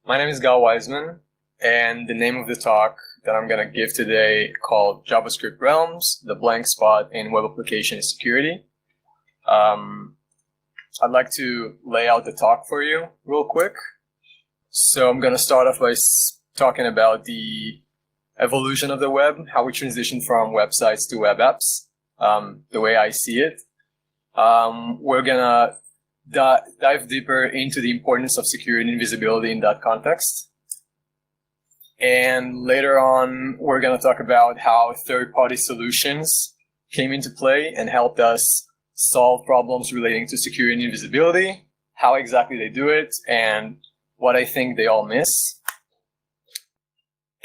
My name is Weizman, and the name of the talk that I'm going to give today called JavaScript Realms, the blank spot in web application security. I'd like to lay out the talk for you real quick. So I'm going to start off by talking about the evolution of the web, how we transition from websites to web apps, the way I see it. We're going to dive deeper into the importance of security and visibility in that context. And later on, we're going to talk about how third-party solutions came into play and helped us solve problems relating to security and visibility, how exactly they do it, and what I think they all miss.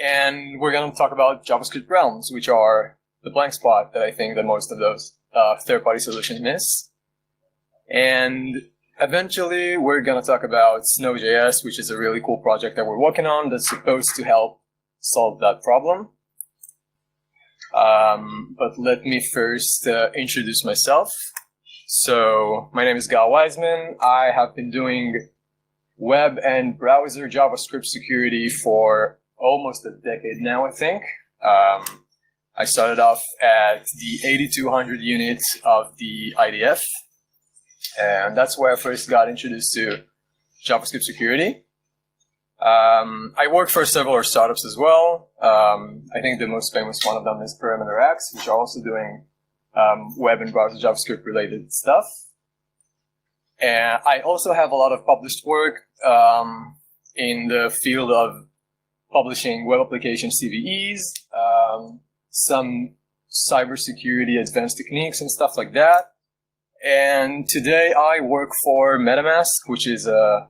And we're going to talk about JavaScript realms, which are the blank spot that I think that most of those third-party solutions miss. And eventually, we're going to talk about Snow.js, which is a really cool project that we're working on that's supposed to help solve that problem. But let me first introduce myself. So my name is Gal Weizman. I have been doing web and browser JavaScript security for almost a decade now, I think. I started off at the 8200 unit of the IDF. And that's where I first got introduced to JavaScript security. I worked for several startups as well. I think the most famous one of them is Perimeter X, which are also doing web and browser JavaScript related stuff. And I also have a lot of published work in the field of publishing web application CVEs, some cybersecurity advanced techniques and stuff like that. And today I work for MetaMask, which is a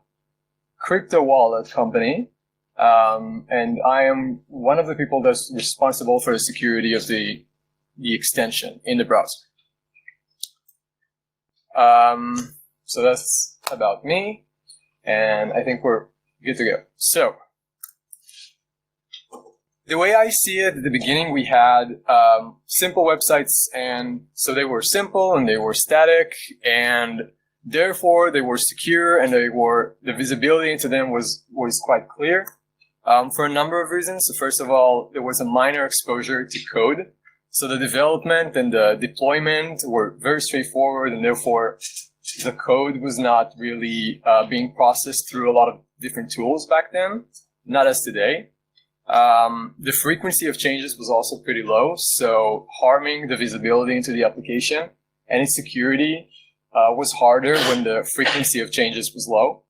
crypto wallet company. And I am one of the people that's responsible for the security of the extension in the browser. So that's about me. And I think we're good to go. So the way I see it, at the beginning, we had simple websites, and so they were simple and they were static, and therefore they were secure, and the visibility into them was quite clear for a number of reasons. So first of all, there was a minor exposure to code, so the development and the deployment were very straightforward, and therefore the code was not really being processed through a lot of different tools back then, not as today. The frequency of changes was also pretty low, so harming the visibility into the application and its security was harder when the frequency of changes was low.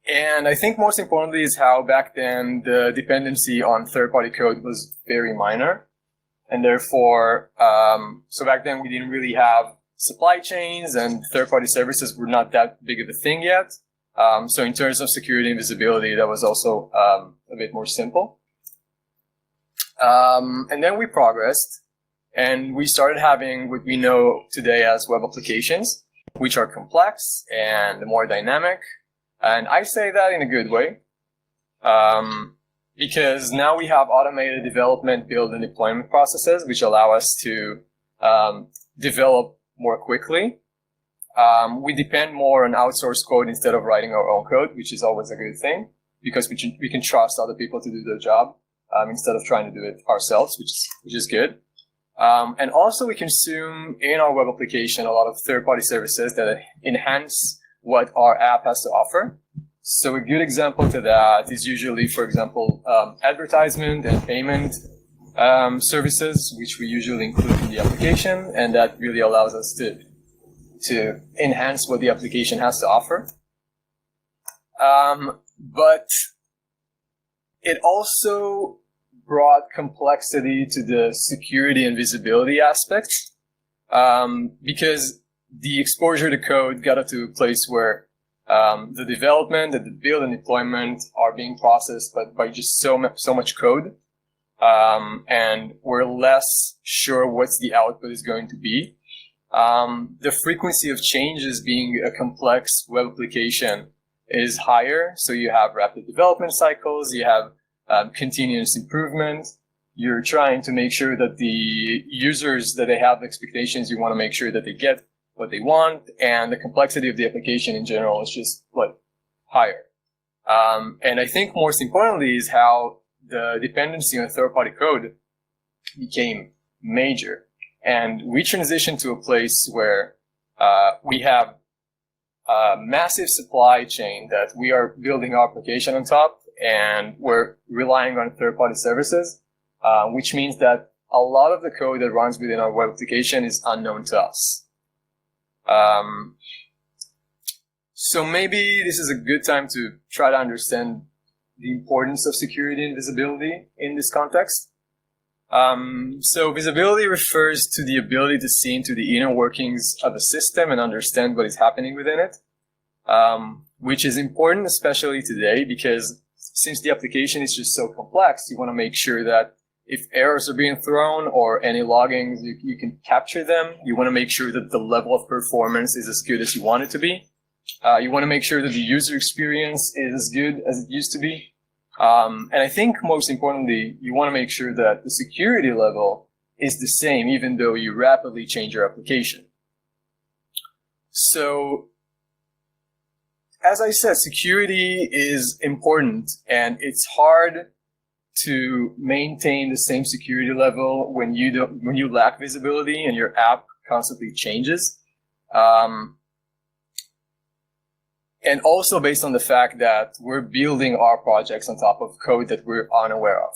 And I think most importantly is how back then the dependency on third-party code was very minor. And therefore, so back then we didn't really have supply chains, and third-party services were not that big of a thing yet. So in terms of security and visibility, that was also a bit more simple. And then we progressed, and we started having what we know today as web applications, which are complex and more dynamic. And I say that in a good way, because now we have automated development, build, and deployment processes, which allow us to develop more quickly. We depend more on outsourced code instead of writing our own code, which is always a good thing, because we can trust other people to do their job instead of trying to do it ourselves, which is good. And also we consume in our web application a lot of third-party services that enhance what our app has to offer. So a good example to that is usually, for example, advertisement and payment services, which we usually include in the application, and that really allows us to enhance what the application has to offer. But it also brought complexity to the security and visibility aspects, because the exposure to code got up to a place where the development and the build and deployment are being processed by just so much code, and we're less sure what the output is going to be. The frequency of changes being a complex web application is higher. So you have rapid development cycles, you have continuous improvement. You're trying to make sure that the users that they have expectations, you want to make sure that they get what they want. And the complexity of the application in general is just higher. And I think most importantly is how the dependency on third-party code became major. And we transitioned to a place where we have a massive supply chain that we are building our application on top, and we're relying on third-party services, which means that a lot of the code that runs within our web application is unknown to us. So maybe this is a good time to try to understand the importance of security and visibility in this context. So visibility refers to the ability to see into the inner workings of a system and understand what is happening within it, which is important especially today because since the application is just so complex, you want to make sure that if errors are being thrown or any loggings, you can capture them. You want to make sure that the level of performance is as good as you want it to be. You want to make sure that the user experience is as good as it used to be. And I think most importantly, you want to make sure that the security level is the same even though you rapidly change your application. So, as I said, security is important and it's hard to maintain the same security level when you lack visibility and your app constantly changes. And also based on the fact that we're building our projects on top of code that we're unaware of.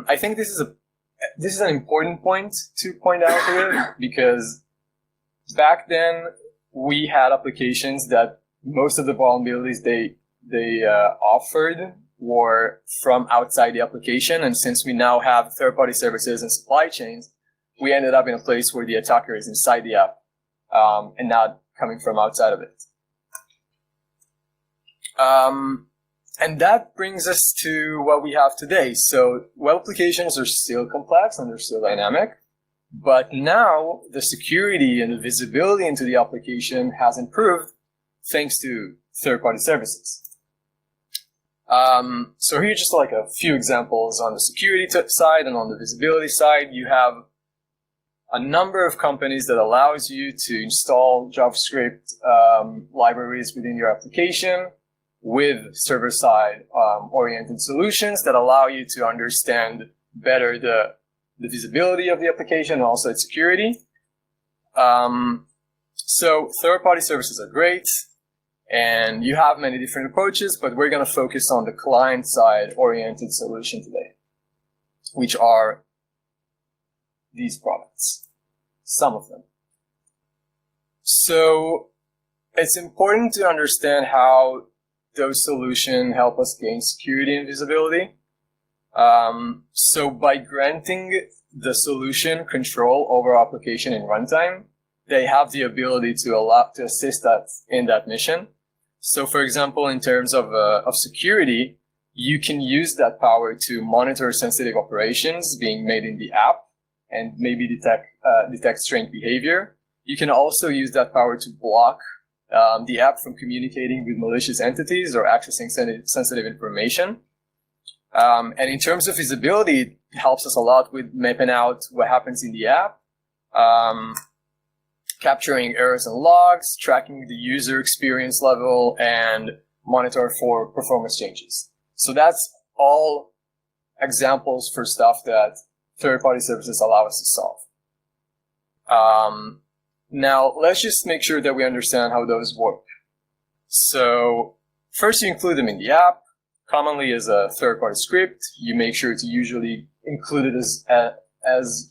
I think this is an important point to point out here because back then we had applications that most of the vulnerabilities they offered were from outside the application, and since we now have third-party services and supply chains, we ended up in a place where the attacker is inside the app and not coming from outside of it. And that brings us to what we have today. So web applications are still complex and they're still dynamic, but now the security and the visibility into the application has improved thanks to third-party services. So here are just like a few examples on the security side, and on the visibility side, you have a number of companies that allows you to install JavaScript libraries within your application with server-side oriented solutions that allow you to understand better the visibility of the application and also its security. So third-party services are great. And you have many different approaches, but we're going to focus on the client-side oriented solution today, which are these products, some of them. So it's important to understand how those solutions help us gain security and visibility. So by granting the solution control over our application in runtime, they have the ability to assist us in that mission. So for example, in terms of security, you can use that power to monitor sensitive operations being made in the app and maybe detect strange behavior. You can also use that power to block the app from communicating with malicious entities or accessing sensitive information. And in terms of visibility, it helps us a lot with mapping out what happens in the app, capturing errors and logs, tracking the user experience level, and monitor for performance changes. So that's all examples for stuff that third-party services allow us to solve. Now, let's just make sure that we understand how those work. So first, you include them in the app, commonly as a third-party script. You make sure to usually include it as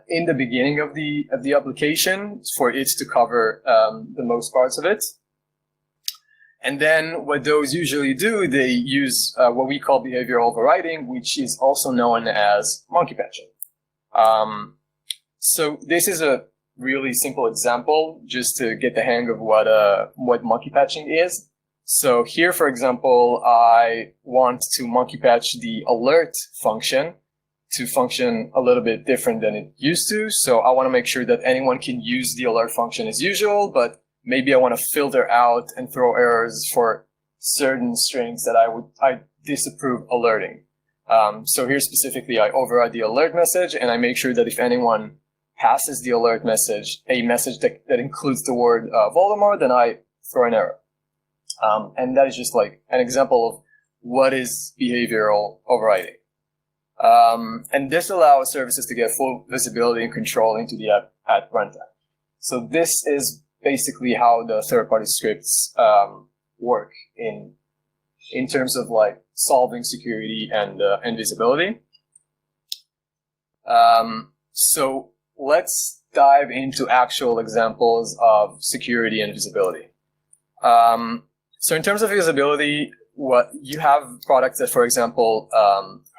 in the beginning of the application for it to cover the most parts of it. And then what those usually do, they use what we call behavioral overriding, which is also known as monkey patching. So this is a really simple example just to get the hang of what monkey patching is. So here, for example, I want to monkey patch the alert function to function a little bit different than it used to. So I want to make sure that anyone can use the alert function as usual, but maybe I want to filter out and throw errors for certain strings that I disapprove alerting. So here specifically, I override the alert message and I make sure that if anyone passes the alert message, a message that includes the word Voldemort, then I throw an error. And that is just like an example of what is behavioral overriding. And this allows services to get full visibility and control into the app at runtime. So this is basically how the third-party scripts work in terms of like solving security and visibility. So let's dive into actual examples of security and visibility. So in terms of visibility, what you have products that, for example,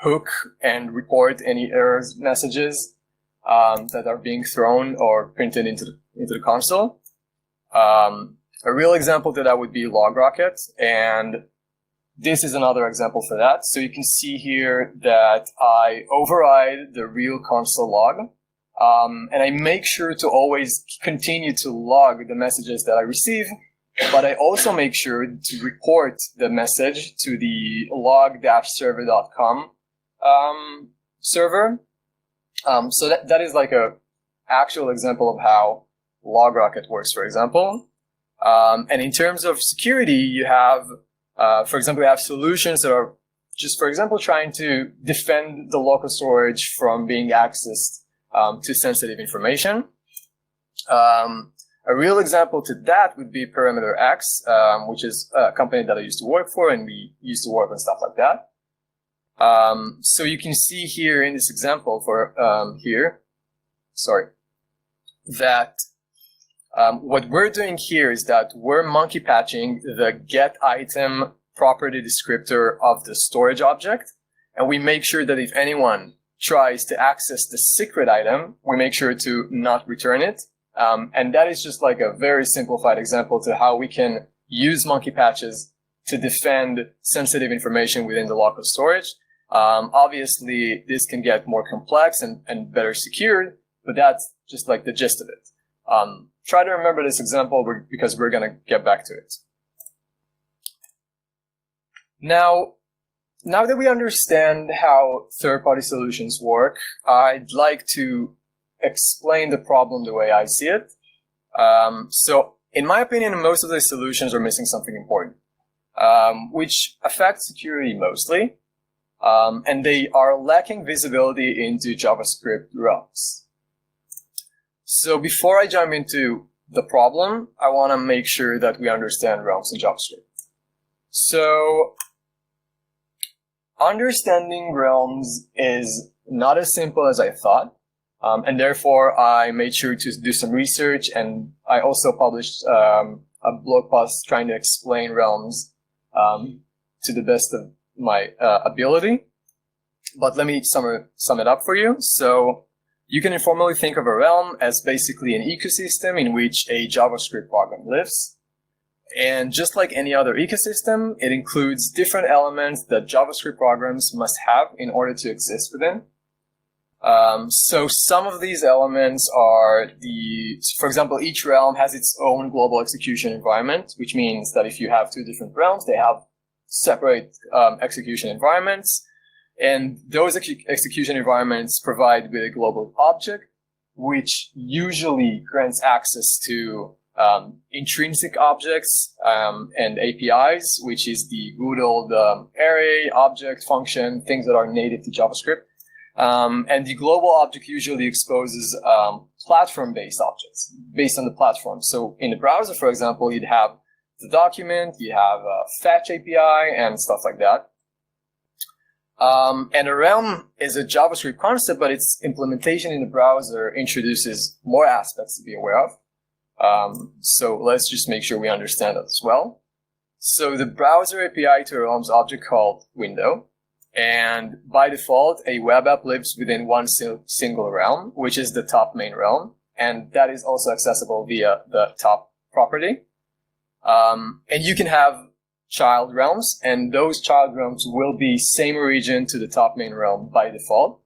hook and report any errors messages that are being thrown or printed into the console. A real example to that would be LogRocket, and this is another example for that. So you can see here that I override the real console log, and I make sure to always continue to log the messages that I receive, but I also make sure to report the message to the log-server.com server. So that is like a actual example of how LogRocket works, for example. And in terms of security, you have, for example, you have solutions that are just, for example, trying to defend the local storage from being accessed to sensitive information. A real example to that would be Perimeter X, which is a company that I used to work for, and we used to work on stuff like that. So you can see here in this example for that what we're doing here is that we're monkey patching the get item property descriptor of the storage object, and we make sure that if anyone tries to access the secret item, we make sure to not return it. And that is just like a very simplified example to how we can use monkey patches to defend sensitive information within the local storage. Obviously, this can get more complex and better secured, but that's just like the gist of it. Try to remember this example because we're going to get back to it. Now that we understand how third-party solutions work, I'd like to explain the problem the way I see it. So in my opinion, most of the solutions are missing something important, which affects security mostly, and they are lacking visibility into JavaScript realms. So before I jump into the problem, I want to make sure that we understand realms in JavaScript. So understanding realms is not as simple as I thought. And therefore, I made sure to do some research, and I also published a blog post trying to explain realms to the best of my ability. But let me sum it up for you. So you can informally think of a realm as basically an ecosystem in which a JavaScript program lives. And just like any other ecosystem, it includes different elements that JavaScript programs must have in order to exist within. So some of these elements are for example, each realm has its own global execution environment, which means that if you have two different realms, they have separate execution environments. And those execution environments provide with a global object, which usually grants access to intrinsic objects and APIs, which is the good old array, object, function, things that are native to JavaScript. And the global object usually exposes platform-based objects based on the platform. So in the browser, for example, you'd have the document, you have a fetch API, and stuff like that. And a realm is a JavaScript concept, but its implementation in the browser introduces more aspects to be aware of. So let's just make sure we understand that as well. So the browser API to a realms object called window. And by default, a web app lives within one single realm, which is the top main realm. And that is also accessible via the top property. And you can have child realms, and those child realms will be same origin to the top main realm by default.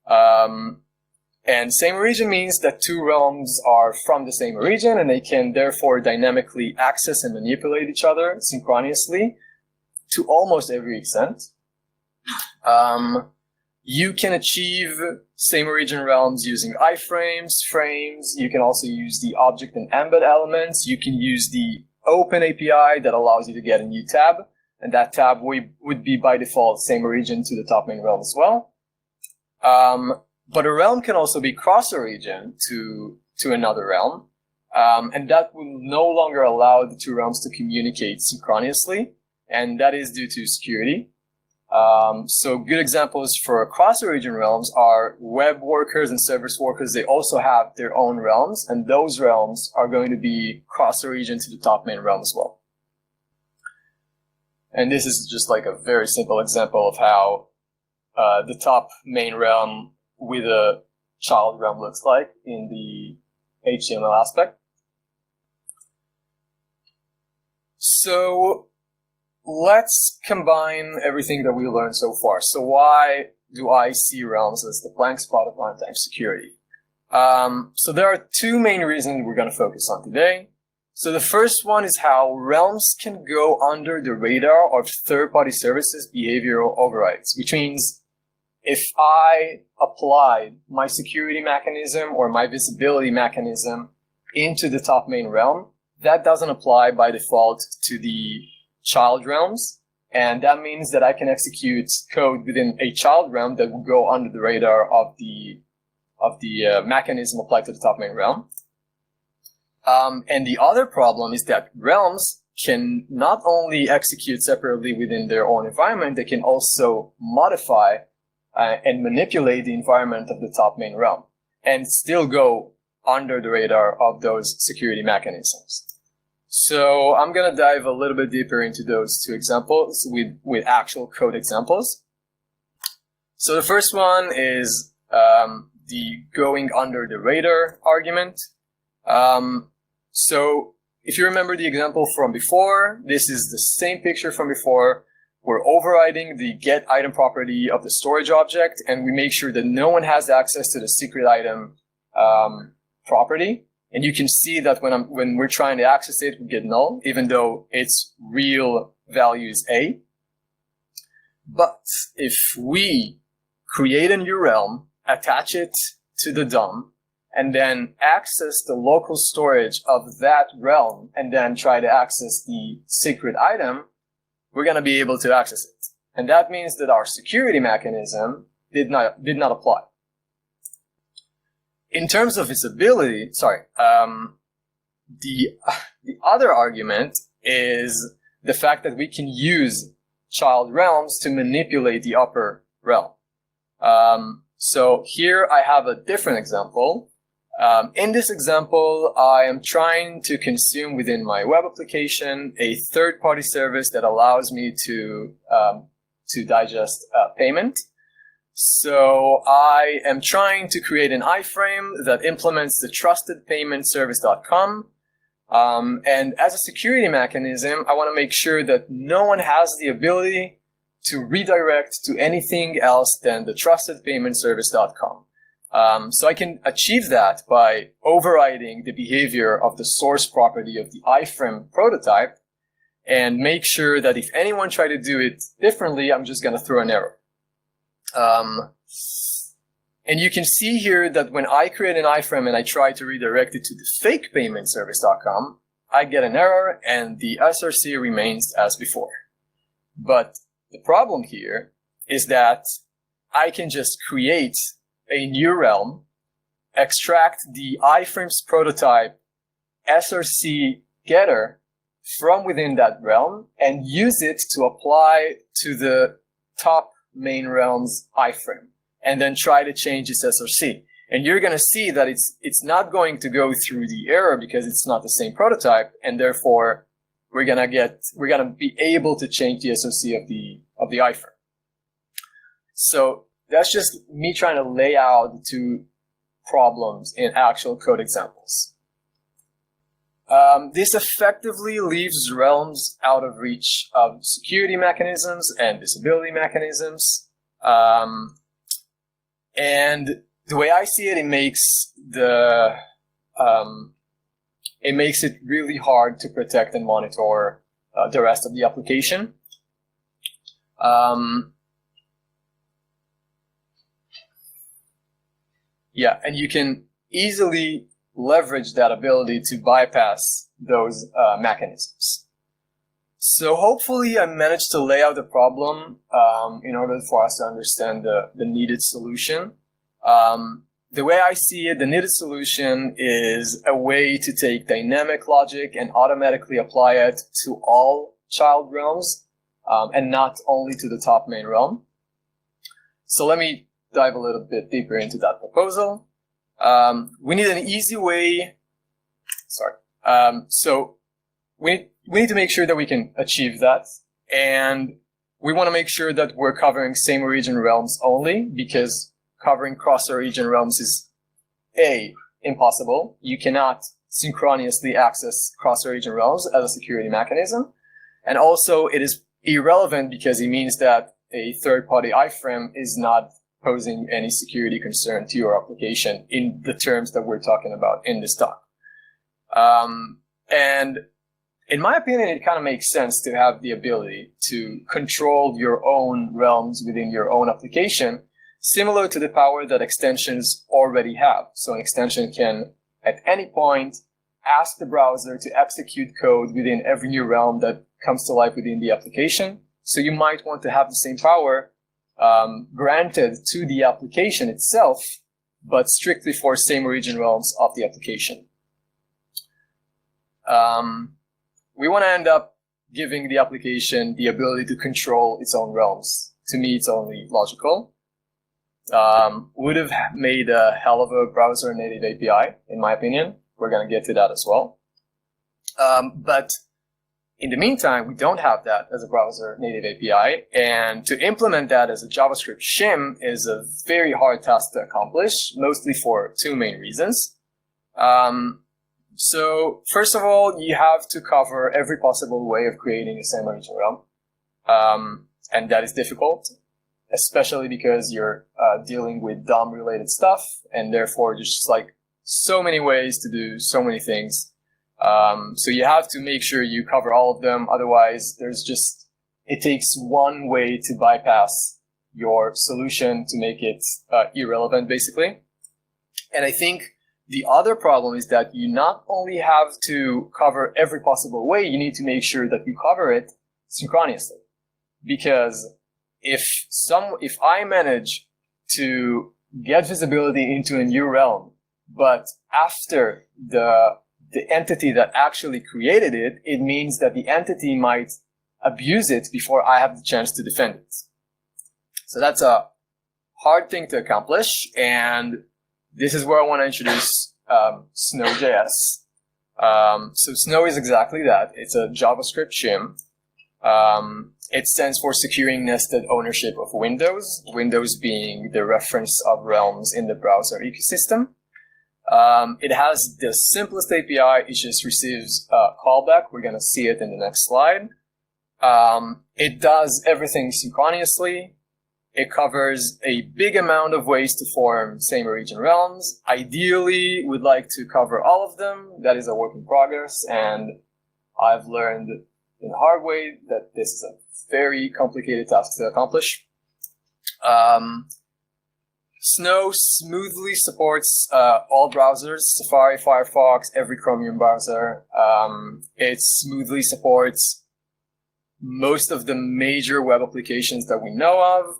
And same origin means that two realms are from the same origin, and they can therefore dynamically access and manipulate each other synchronously to almost every extent. You can achieve same origin realms using iframes, frames. You can also use the object and embed elements. You can use the open API that allows you to get a new tab, and that tab would be by default same origin to the top main realm as well. But a realm can also be cross-origin to another realm, and that will no longer allow the two realms to communicate synchronously, and that is due to security. So good examples for cross-origin realms are web workers and service workers. They also have their own realms, and those realms are going to be cross-origin to the top main realm as well. And this is just like a very simple example of how the top main realm with a child realm looks like in the HTML aspect. So let's combine everything that we learned so far. So why do I see realms as the blank spot of runtime security? So there are two main reasons we're going to focus on today. So the first one is how realms can go under the radar of third-party services behavioral overrides, which means if I applied my security mechanism or my visibility mechanism into the top main realm, that doesn't apply by default to the child realms. And that means that I can execute code within a child realm that will go under the radar of the mechanism applied to the top main realm. And the other problem is that realms can not only execute separately within their own environment, they can also modify and manipulate the environment of the top main realm and still go under the radar of those security mechanisms. So I'm going to dive a little bit deeper into those two examples with actual code examples. So the first one is the going under the radar argument. So if you remember the example from before, this is the same picture from before. We're overriding the get item property of the storage object, and we make sure that no one has access to the secret item property. And you can see that when we're trying to access it, we get null, even though its real value is A. But if we create a new realm, attach it to the DOM, and then access the local storage of that realm, and then try to access the secret item, we're going to be able to access it. And that means that our security mechanism did not apply. In terms of visibility, the other argument is the fact that we can use child realms to manipulate the upper realm. So here I have a different example. In this example, I am trying to consume within my web application a third-party service that allows me to digest payment. So I am trying to create an iframe that implements the trustedpaymentservice.com. And as a security mechanism, I want to make sure that no one has the ability to redirect to anything else than the trustedpaymentservice.com. So I can achieve that by overriding the behavior of the source property of the iframe prototype and make sure that if anyone try to do it differently, I'm just going to throw an error. And you can see here that when I create an iframe and I try to redirect it to the fake payment service.com, I get an error and the SRC remains as before. But the problem here is that I can just create a new realm, extract the iframes prototype SRC getter from within that realm, and use it to apply to the top main realm's iframe, and then try to change its SRC. And you're going to see that it's not going to go through the error because it's not the same prototype, and therefore we're going to be able to change the SRC of the iframe. So that's just me trying to lay out the two problems in actual code examples. This effectively leaves realms out of reach of security mechanisms and visibility mechanisms. And the way I see it, it makes it really hard to protect and monitor the rest of the application. Yeah, and you can easily leverage that ability to bypass those mechanisms. So hopefully I managed to lay out the problem in order for us to understand the needed solution. The way I see it, the needed solution is a way to take dynamic logic and automatically apply it to all child realms and not only to the top main realm. So let me dive a little bit deeper into that proposal. We need an easy way, so we need to make sure that we can achieve that. And we want to make sure that we're covering same origin realms only, because covering cross-origin realms is impossible. You cannot synchronously access cross-origin realms as a security mechanism. And also it is irrelevant because it means that a third-party iframe is not posing any security concern to your application in the terms that we're talking about in this talk. And in my opinion, it kind of makes sense to have the ability to control your own realms within your own application, similar to the power that extensions already have. So an extension can, at any point, ask the browser to execute code within every new realm that comes to life within the application. So you might want to have the same power granted to the application itself, but strictly for same origin realms of the application. We want to end up giving the application the ability to control its own realms. To me, it's only logical. Would have made a hell of a browser native API, in my opinion. We're going to get to that as well. But in the meantime, we don't have that as a browser native API. And to implement that as a JavaScript shim is a very hard task to accomplish, mostly for two main reasons. So first of all, you have to cover every possible way of creating a same origin realm. And that is difficult, especially because you're dealing with DOM related stuff. And therefore, there's just like so many ways to do so many things. So you have to make sure you cover all of them. Otherwise, it takes one way to bypass your solution to make it irrelevant, basically. And I think the other problem is that you not only have to cover every possible way, you need to make sure that you cover it synchronously. Because if I manage to get visibility into a new realm, but after the entity that actually created it, it means that the entity might abuse it before I have the chance to defend it. So that's a hard thing to accomplish, and this is where I want to introduce Snow.js. So Snow is exactly that. It's a JavaScript shim. It stands for Securing Nested Ownership of Windows, Windows being the reference of realms in the browser ecosystem. It has the simplest API. It just receives a callback. We're going to see it in the next slide. It does everything synchronously. It covers a big amount of ways to form same origin realms. Ideally, we'd like to cover all of them. That is a work in progress, and I've learned in the hard way that this is a very complicated task to accomplish. Snow smoothly supports all browsers, Safari, Firefox, every Chromium browser. It smoothly supports most of the major web applications that we know of.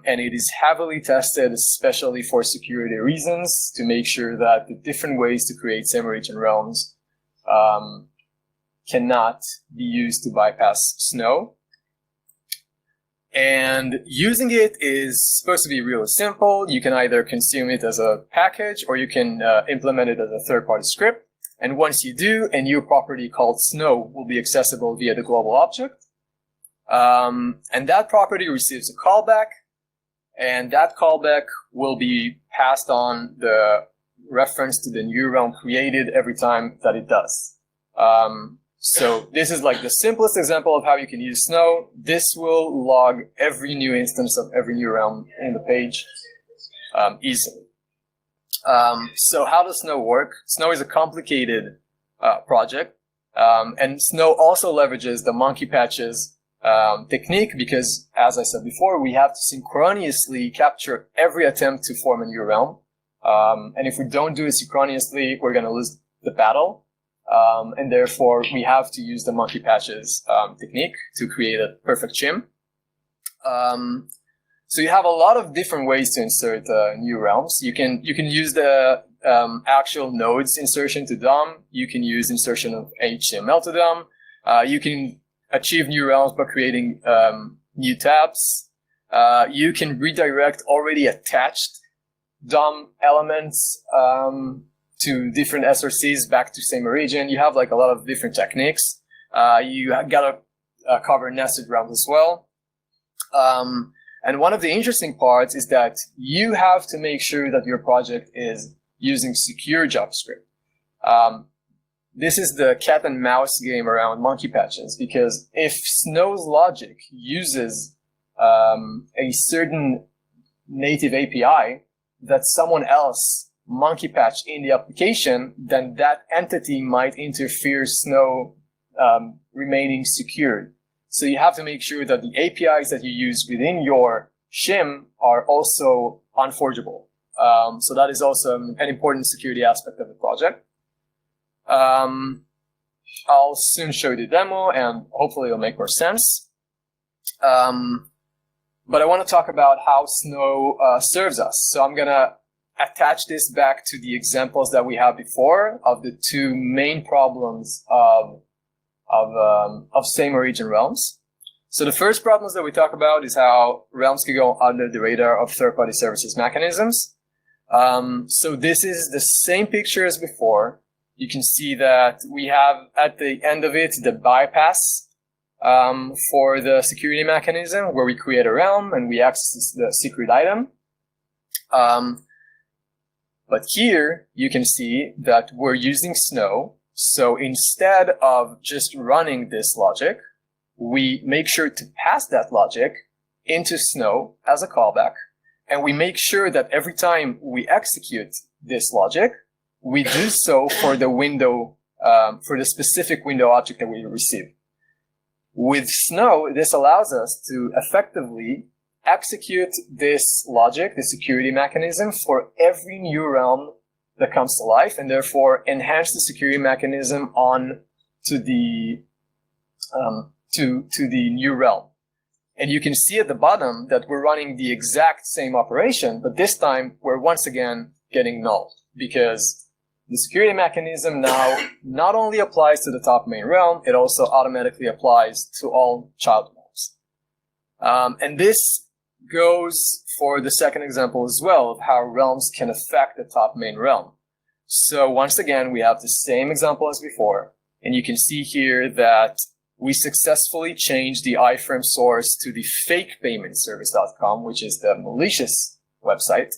And it is heavily tested, especially for security reasons, to make sure that the different ways to create same origin realms cannot be used to bypass Snow. And using it is supposed to be really simple. You can either consume it as a package, or you can implement it as a third-party script. And once you do, a new property called Snow will be accessible via the global object. And that property receives a callback, and that callback will be passed on the reference to the new realm created every time that it does. So this is like the simplest example of how you can use Snow. This will log every new instance of every new realm in the page easily. So how does Snow work? Snow is a complicated project, and Snow also leverages the monkey patches technique because, as I said before, we have to synchronously capture every attempt to form a new realm. And if we don't do it synchronously, we're going to lose the battle. And therefore, we have to use the monkey patches technique to create a perfect shim. So you have a lot of different ways to insert new realms. You can use the actual nodes insertion to DOM. You can use insertion of HTML to DOM. You can achieve new realms by creating new tabs. You can redirect already attached DOM elements to different SRCs back to same origin. You have like a lot of different techniques. You gotta cover nested realms as well. And one of the interesting parts is that you have to make sure that your project is using secure JavaScript. This is the cat and mouse game around monkey patches, because if Snow's logic uses a certain native API that someone else monkey patch in the application, then that entity might interfere Snow remaining secured. So you have to make sure that the APIs that you use within your shim are also unforgeable. So that is also an important security aspect of the project. I'll soon show you the demo, and hopefully it'll make more sense. But I want to talk about how Snow serves us. So I'm going to attach this back to the examples that we had before of the two main problems of same origin realms. So the first problems that we talk about is how realms can go under the radar of third-party services mechanisms. So this is the same picture as before. You can see that we have at the end of it the bypass for the security mechanism, where we create a realm and we access the secret item. But here you can see that we're using Snow. So instead of just running this logic, we make sure to pass that logic into Snow as a callback. And we make sure that every time we execute this logic, we do so for the window, for the specific window object that we receive. With Snow, this allows us to effectively execute this logic, the security mechanism, for every new realm that comes to life, and therefore enhance the security mechanism on to the new realm. And you can see at the bottom that we're running the exact same operation, but this time we're once again getting null, because the security mechanism now not only applies to the top main realm, it also automatically applies to all child realms. And this goes for the second example as well, of how realms can affect the top main realm. So once again, we have the same example as before, and you can see here that we successfully changed the iframe source to the fakepaymentservice.com, which is the malicious website.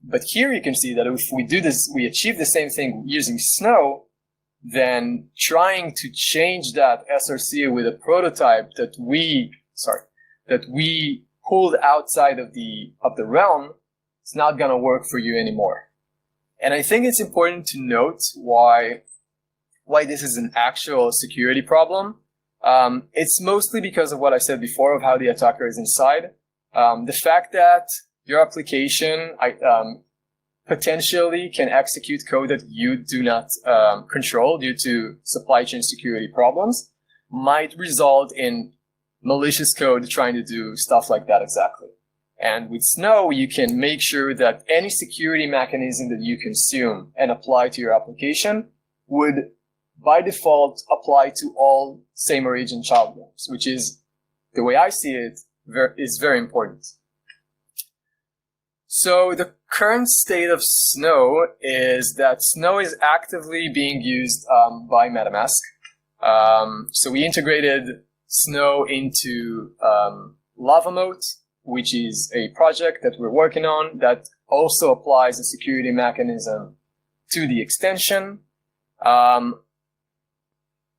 But here you can see that if we do this, we achieve the same thing using Snow, then trying to change that SRC with a prototype that we pulled outside of the realm, it's not going to work for you anymore. And I think it's important to note why this is an actual security problem. It's mostly because of what I said before of how the attacker is inside. The fact that your application potentially can execute code that you do not control due to supply chain security problems might result in malicious code trying to do stuff like that exactly. And with Snow, you can make sure that any security mechanism that you consume and apply to your application would, by default, apply to all same origin child realms, which is, the way I see it, is very important. So the current state of Snow is that Snow is actively being used by MetaMask. So we integrated Snow into LavaMoat, which is a project that we're working on that also applies a security mechanism to the extension.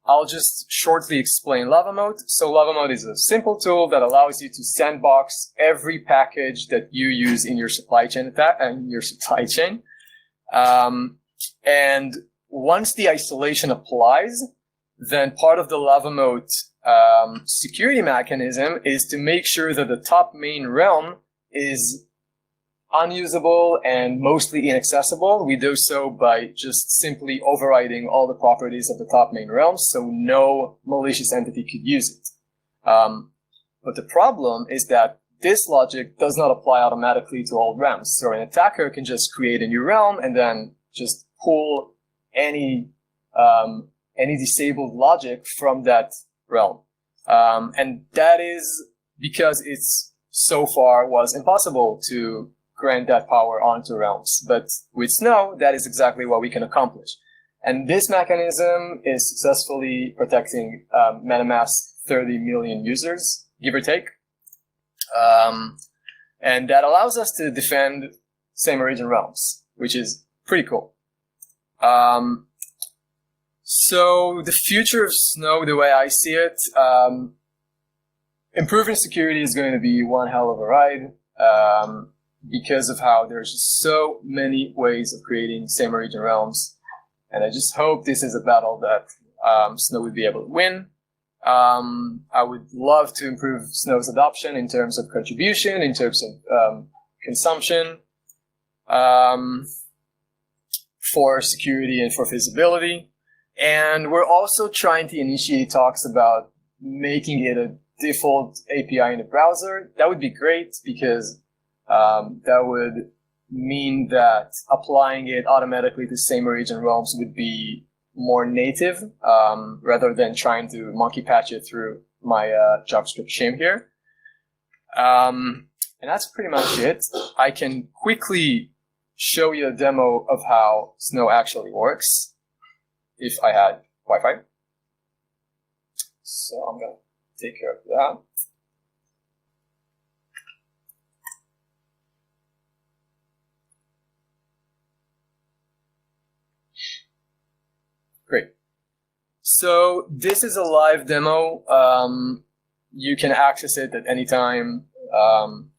I'll just shortly explain LavaMoat. So LavaMoat is a simple tool that allows you to sandbox every package that you use in your supply chain and once the isolation applies, then part of the LavaMoat security mechanism is to make sure that the top main realm is unusable and mostly inaccessible, we do so by just simply overriding all the properties of the top main realm, so no malicious entity could use it. But the problem is that this logic does not apply automatically to all realms. So an attacker can just create a new realm and then just pull any disabled logic from that realm. And that is because it's so far was impossible to grant that power onto realms. But with Snow, that is exactly what we can accomplish. And this mechanism is successfully protecting MetaMask's 30 million users, give or take. And that allows us to defend same origin realms, which is pretty cool. So the future of Snow, the way I see it, improving security is going to be one hell of a ride, because of how there's just so many ways of creating same origin realms. And I just hope this is a battle that Snow would be able to win. I would love to improve Snow's adoption in terms of contribution, in terms of consumption, for security and for feasibility. And we're also trying to initiate talks about making it a default API in the browser. That would be great because that would mean that applying it automatically to same origin realms would be more native, rather than trying to monkey patch it through my JavaScript shim here. And that's pretty much it. I can quickly show you a demo of how Snow actually works if I had Wi-Fi. So I'm going to take care of that. Great. So this is a live demo. You can access it at any time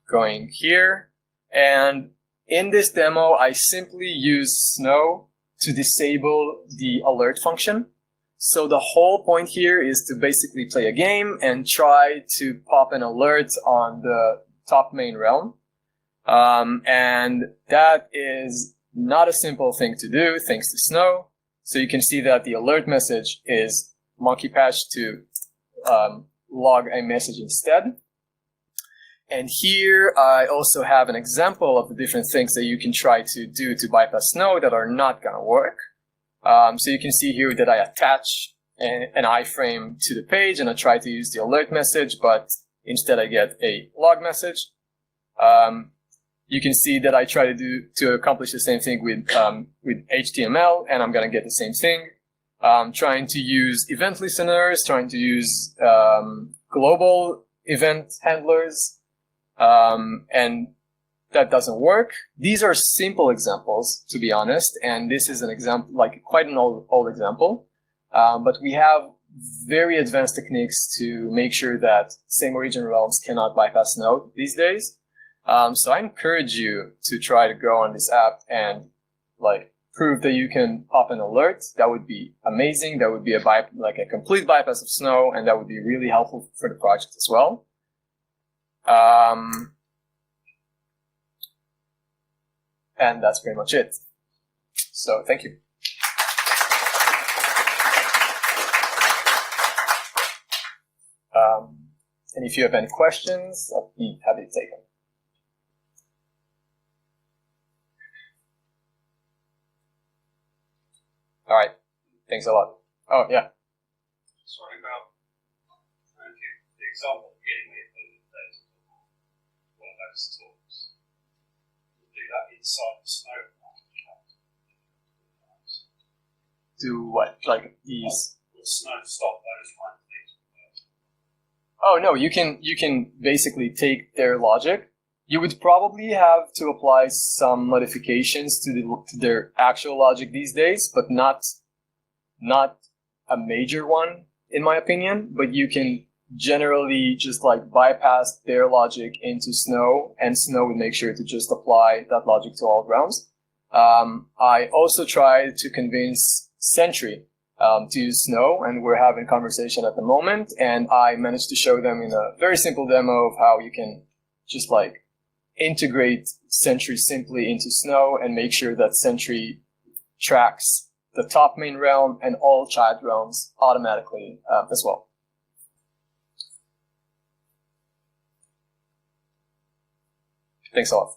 going here. And in this demo, I simply use Snow to disable the alert function. So the whole point here is to basically play a game and try to pop an alert on the top main realm. And that is not a simple thing to do thanks to Snow. So you can see that the alert message is monkey patched to log a message instead. And here I also have an example of the different things that you can try to do to bypass Snow that are not going to work. So you can see here that I attach an iframe to the page and I try to use the alert message, but instead I get a log message. You can see that I try to accomplish the same thing with HTML, and I'm going to get the same thing. Trying to use event listeners, trying to use global event handlers, and that doesn't work. These are simple examples, to be honest, and this is an example, like quite an old example. But we have very advanced techniques to make sure that same origin realms cannot bypass Snow these days. So I encourage you to try to go on this app and prove that you can pop an alert. That would be amazing. That would be a complete bypass of Snow, and that would be really helpful for the project as well. And that's pretty much it. So thank you. And if you have any questions, I'll be happy to take them. All right. Thanks a lot. Oh, yeah. Sorry about the example of getting the included data one of those tools. We'll do that inside the Snow. Do what? Like these? Will Snow stop those kind of things? Oh no, you can basically take their logic. You would probably have to apply some modifications to their actual logic these days, but not a major one, in my opinion. But you can generally just bypass their logic into Snow, and Snow would make sure to just apply that logic to all realms. I also tried to convince Sentry to use Snow, and we're having a conversation at the moment, and I managed to show them in a very simple demo of how you can just integrate Sentry simply into Snow and make sure that Sentry tracks the top main realm and all child realms automatically as well. Thanks a lot.